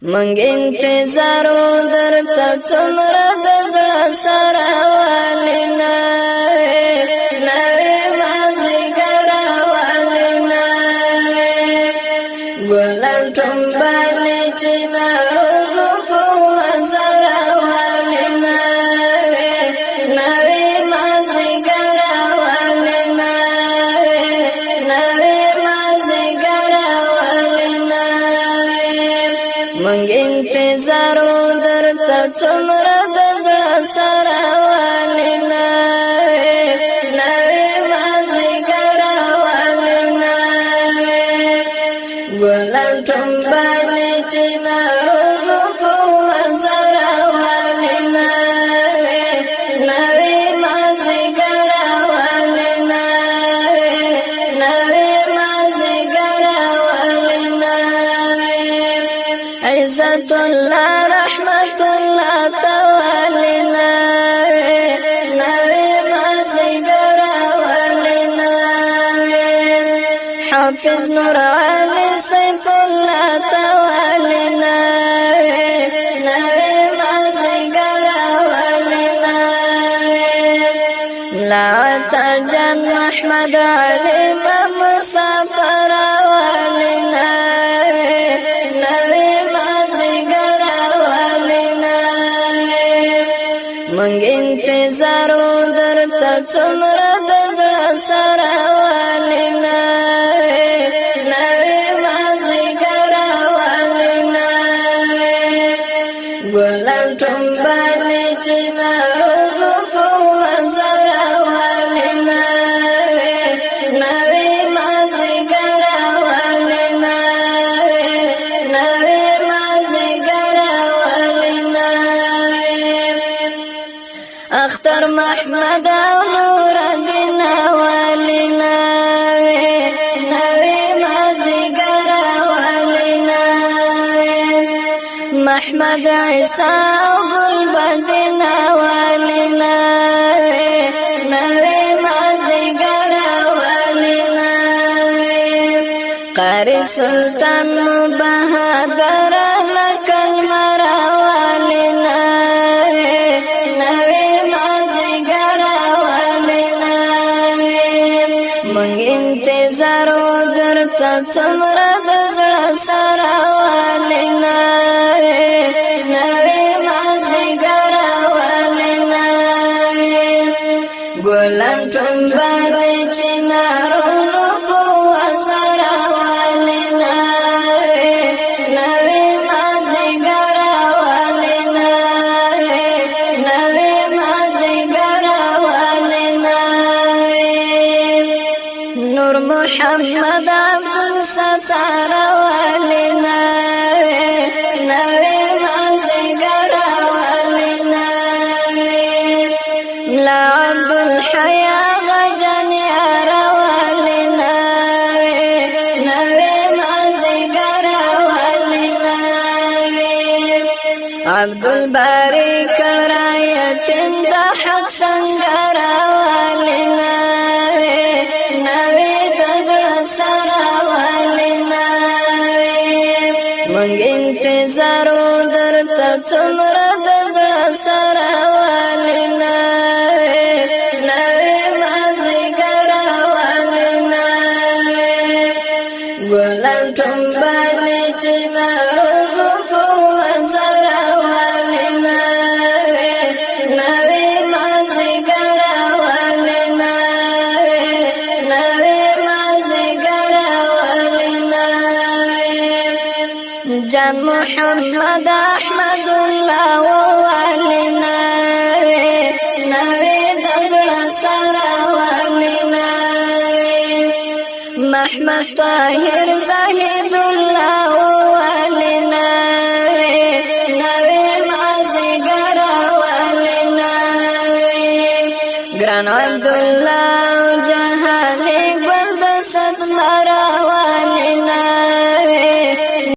منگ انتظارو درتا څومره د زړه سره والی نوی مازدیګر والی ګلان ټومبلې چې نارونو په وزر والی نوی مازدیګر والی نوی مازدیګر والی منگ انتظارو درتا څومره د زړه سره والی نوی مازدیګر والی ګلان ټومبلې چې نارونو په وزر والی نوی مازدیګر والی نوی مازدیګر والی عزت الله رحمت الله تعالی نوی مازدیګر والی حافظ نور علی سیف الله تعالی نوی مازدیګر والی لاتا جان محمد علی مسافر والی نوی مازدیګر والی منگ انتظارو درتا څومره د زړه سره والی نوی مازدیګر والی ګلان ټومبلې چې نارونو په وزر والی نوی مازدیګر والی نوی مازدیګر والی اختر محمد او نور الدین والی نوی مازدیګر والی محمد عیسی او ګلبدین والی نوی مازدیګر والی قاری سلطان بهادر لکل مرا والی نوی مازدیګر والی منگ انتظارو درتا څومره د زړه سره والی نوی مازدیګر والی ګلان ټومبلې چې نارونو په وزر والی نوی مازدیګر والی نوی مازدیګر والی نور محمد عبدالستار والی نوی مازدیګر والی لا عبدالحیا غجن یار والی نوی مازدیګر والی عبدالباری کړه یتیم د حق سنگر والی نوی د زړه سره والی منگ انتظارو درتا څومره د زړه سره والی نوی مازدیګر والی ګلان ټومبلې چې نارونو په وزر والی نوی مازدیګر والی نوی مازدیګر والی جان محمد احمد الله والی نوی د زړه سره والی محمد طاهر زاهد الله والی نوی مازدیګر والی ګران عبدالله